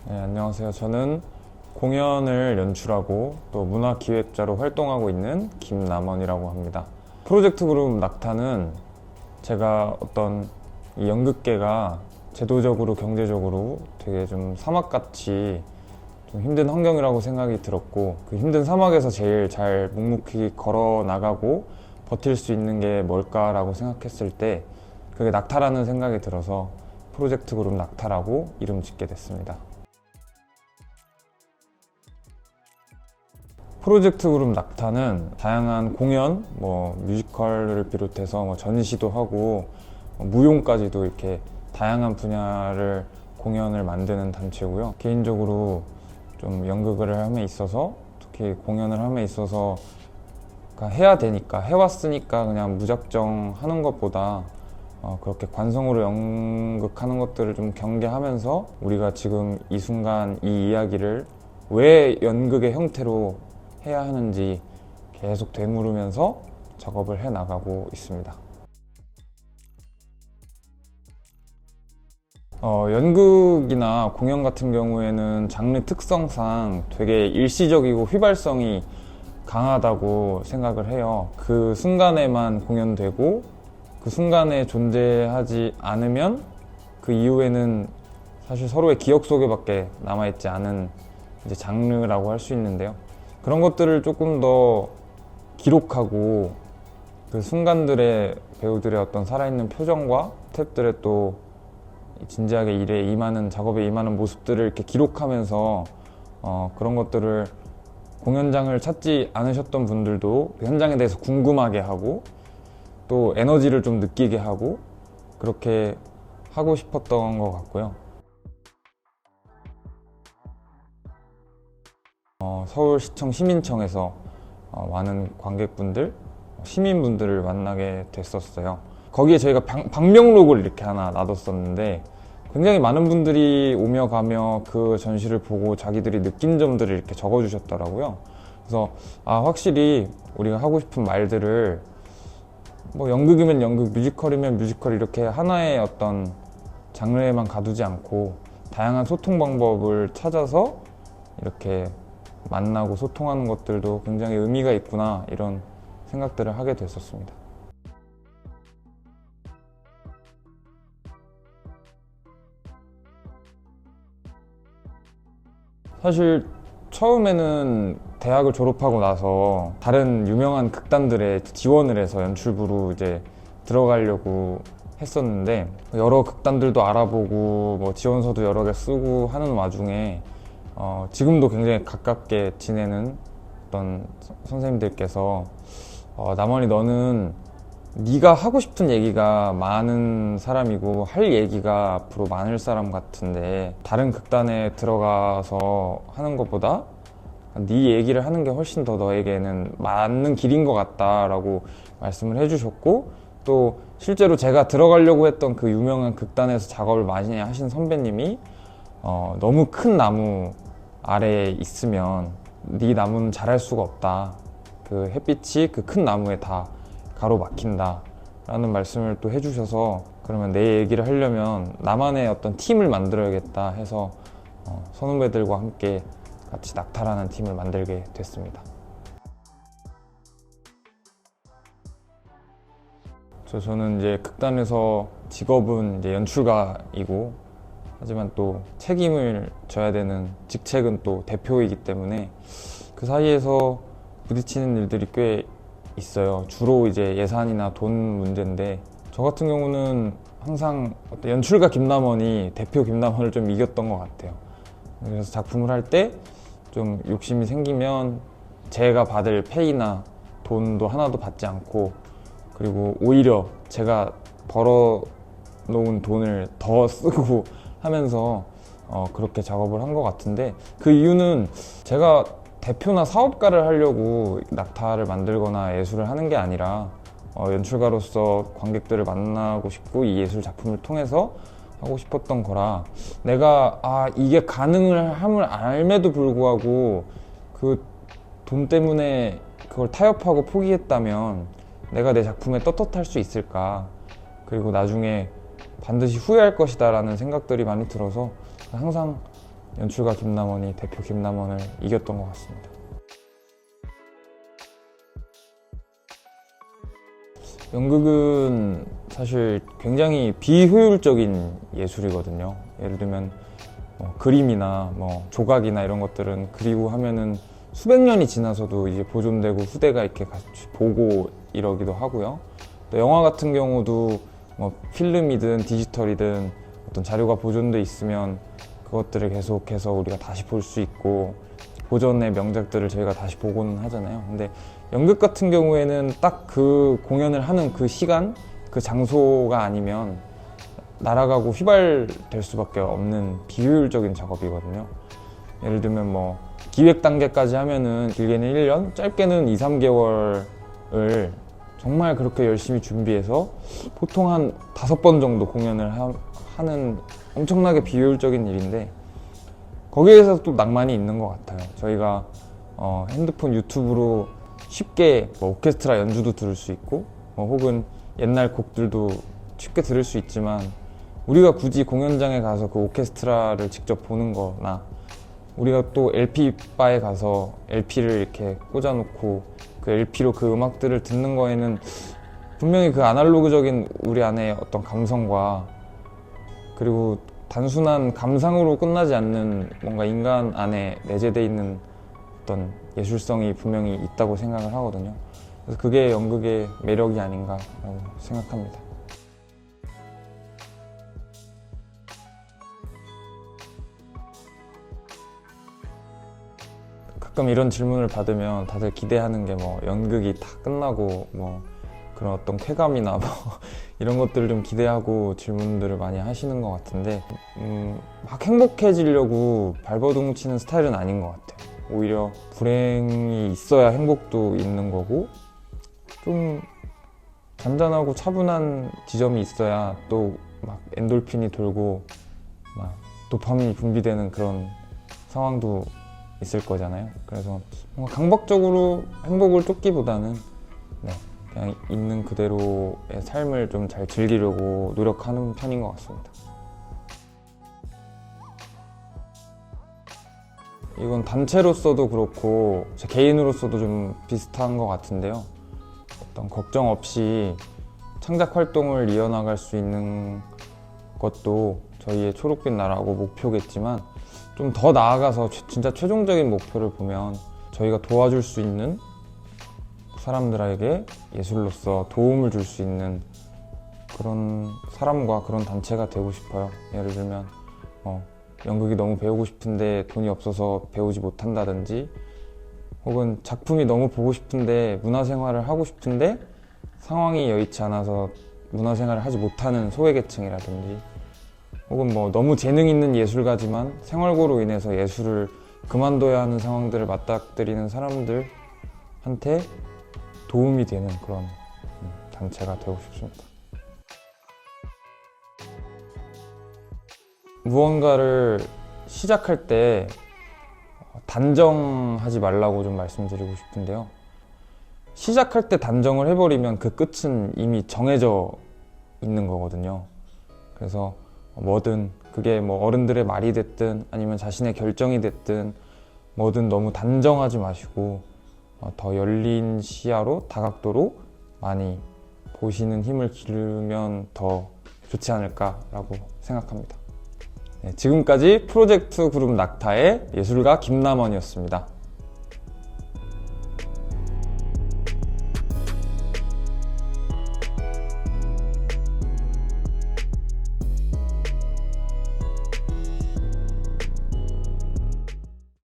네, 안녕하세요. 저는 공연을 연출하고 또 문화기획자로 활동하고 있는 김남원이라고 합니다. 프로젝트 그룹 낙타는 제가 어떤 이 연극계가 제도적으로 경제적으로 되게 좀 사막같이 좀 힘든 환경이라고 생각이 들었고, 그 힘든 사막에서 제일 잘 묵묵히 걸어 나가고 버틸 수 있는 게 뭘까라고 생각했을 때 그게 낙타라는 생각이 들어서 프로젝트 그룹 낙타라고 이름 짓게 됐습니다. 프로젝트 그룹 낙타는 다양한 공연, 뮤지컬을 비롯해서 전시도 하고 무용까지도 이렇게 다양한 분야를 공연을 만드는 단체고요. 개인적으로 좀 연극을 함에 있어서, 특히 공연을 함에 있어서 해야 되니까, 해왔으니까 그냥 무작정 하는 것보다 그렇게 관성으로 연극하는 것들을 좀 경계하면서 우리가 지금 이 순간 이 이야기를 왜 연극의 형태로 해야 하는지 계속 되물으면서 작업을 해 나가고 있습니다. 연극이나 공연 같은 경우에는 장르 특성상 되게 일시적이고 휘발성이 강하다고 생각을 해요. 그 순간에만 공연되고 그 순간에 존재하지 않으면 그 이후에는 사실 서로의 기억 속에밖에 남아있지 않은 이제 장르라고 할 수 있는데요. 그런 것들을 조금 더 기록하고 그 순간들의 배우들의 어떤 살아있는 표정과 스태프들의 또 진지하게 일에 임하는, 작업에 임하는 모습들을 이렇게 기록하면서 그런 것들을 공연장을 찾지 않으셨던 분들도 현장에 대해서 궁금하게 하고 또 에너지를 좀 느끼게 하고 그렇게 하고 싶었던 것 같고요. 서울시청 시민청에서 많은 관객분들, 시민분들을 만나게 됐었어요. 거기에 저희가 방명록을 이렇게 하나 놔뒀었는데 굉장히 많은 분들이 오며 가며 그 전시를 보고 자기들이 느낀 점들을 이렇게 적어주셨더라고요. 그래서 확실히 우리가 하고 싶은 말들을 연극이면 연극, 뮤지컬이면 뮤지컬 이렇게 하나의 어떤 장르에만 가두지 않고 다양한 소통 방법을 찾아서 이렇게 만나고 소통하는 것들도 굉장히 의미가 있구나, 이런 생각들을 하게 됐었습니다. 사실 처음에는 대학을 졸업하고 나서 다른 유명한 극단들에 지원을 해서 연출부로 이제 들어가려고 했었는데 여러 극단들도 알아보고 지원서도 여러 개 쓰고 하는 와중에 지금도 굉장히 가깝게 지내는 어떤 선생님들께서 남원이 너는 네가 하고 싶은 얘기가 많은 사람이고 할 얘기가 앞으로 많을 사람 같은데 다른 극단에 들어가서 하는 것보다 네 얘기를 하는 게 훨씬 더 너에게는 맞는 길인 것 같다라고 말씀을 해주셨고, 또 실제로 제가 들어가려고 했던 그 유명한 극단에서 작업을 많이 하신 선배님이 너무 큰 나무 아래에 있으면 네 나무는 자랄 수가 없다, 그 햇빛이 그 큰 나무에 다 가로막힌다 라는 말씀을 또 해주셔서, 그러면 내 얘기를 하려면 나만의 어떤 팀을 만들어야겠다 해서 선후배들과 함께 같이 낙타라는 팀을 만들게 됐습니다. 저는 이제 극단에서 직업은 이제 연출가이고, 하지만 또 책임을 져야 되는 직책은 또 대표이기 때문에 그 사이에서 부딪히는 일들이 꽤 있어요. 주로 이제 예산이나 돈 문제인데, 저 같은 경우는 항상 연출가 김남원이 대표 김남원을 좀 이겼던 것 같아요. 그래서 작품을 할 때 좀 욕심이 생기면 제가 받을 페이나 돈도 하나도 받지 않고, 그리고 오히려 제가 벌어 놓은 돈을 더 쓰고 하면서 그렇게 작업을 한 것 같은데, 그 이유는 제가 대표나 사업가를 하려고 낙타를 만들거나 예술을 하는 게 아니라 연출가로서 관객들을 만나고 싶고 이 예술 작품을 통해서 하고 싶었던 거라, 내가 이게 가능을 함을 알매도 불구하고 그 돈 때문에 그걸 타협하고 포기했다면 내가 내 작품에 떳떳할 수 있을까, 그리고 나중에 반드시 후회할 것이다 라는 생각들이 많이 들어서 항상 연출가 김남원이 대표 김남원을 이겼던 것 같습니다. 연극은 사실 굉장히 비효율적인 예술이거든요. 예를 들면 그림이나 조각이나 이런 것들은 그리고 하면은 수백 년이 지나서도 이제 보존되고 후대가 이렇게 같이 보고 이러기도 하고요. 또 영화 같은 경우도 필름이든 디지털이든 어떤 자료가 보존돼 있으면 그것들을 계속해서 우리가 다시 볼 수 있고 고전의 명작들을 저희가 다시 보곤 하잖아요. 근데 연극 같은 경우에는 딱 그 공연을 하는 그 시간, 그 장소가 아니면 날아가고 휘발될 수밖에 없는 비효율적인 작업이거든요. 예를 들면 기획 단계까지 하면은 길게는 1년, 짧게는 2, 3개월을 정말 그렇게 열심히 준비해서 보통 한 5번 정도 공연을 하는 엄청나게 비효율적인 일인데 거기에서 또 낭만이 있는 것 같아요. 저희가 핸드폰 유튜브로 쉽게 오케스트라 연주도 들을 수 있고 혹은 옛날 곡들도 쉽게 들을 수 있지만 우리가 굳이 공연장에 가서 그 오케스트라를 직접 보는 거나 우리가 또 LP바에 가서 LP를 이렇게 꽂아놓고 그 LP로 그 음악들을 듣는 거에는 분명히 그 아날로그적인 우리 안에 어떤 감성과 그리고 단순한 감상으로 끝나지 않는 뭔가 인간 안에 내재되어 있는 어떤 예술성이 분명히 있다고 생각을 하거든요. 그래서 그게 연극의 매력이 아닌가라고 생각합니다. 가끔 이런 질문을 받으면 다들 기대하는 게 연극이 다 끝나고 그런 어떤 쾌감이나 이런 것들을 좀 기대하고 질문들을 많이 하시는 것 같은데 막 행복해지려고 발버둥 치는 스타일은 아닌 것 같아요. 오히려 불행이 있어야 행복도 있는 거고 좀 잔잔하고 차분한 지점이 있어야 또 막 엔돌핀이 돌고 막 도파민이 분비되는 그런 상황도 있을 거잖아요. 그래서 뭔가 강박적으로 행복을 쫓기보다는 그냥 있는 그대로의 삶을 좀 잘 즐기려고 노력하는 편인 것 같습니다. 이건 단체로서도 그렇고 제 개인으로서도 좀 비슷한 것 같은데요. 어떤 걱정 없이 창작 활동을 이어나갈 수 있는 것도 저희의 초록빛 나라고 목표겠지만 좀 더 나아가서 진짜 최종적인 목표를 보면 저희가 도와줄 수 있는 사람들에게 예술로서 도움을 줄 수 있는 그런 사람과 그런 단체가 되고 싶어요. 예를 들면 연극이 너무 배우고 싶은데 돈이 없어서 배우지 못한다든지 혹은 작품이 너무 보고 싶은데 문화생활을 하고 싶은데 상황이 여의치 않아서 문화생활을 하지 못하는 소외계층이라든지 혹은 너무 재능 있는 예술가지만 생활고로 인해서 예술을 그만둬야 하는 상황들을 맞닥뜨리는 사람들한테 도움이 되는 그런 단체가 되고 싶습니다. 무언가를 시작할 때 단정하지 말라고 좀 말씀드리고 싶은데요. 시작할 때 단정을 해버리면 그 끝은 이미 정해져 있는 거거든요. 그래서 뭐든 그게 어른들의 말이 됐든 아니면 자신의 결정이 됐든 뭐든 너무 단정하지 마시고 더 열린 시야로 다각도로 많이 보시는 힘을 기르면 더 좋지 않을까라고 생각합니다. 지금까지 프로젝트 그룹 낙타의 예술가 김남원이었습니다.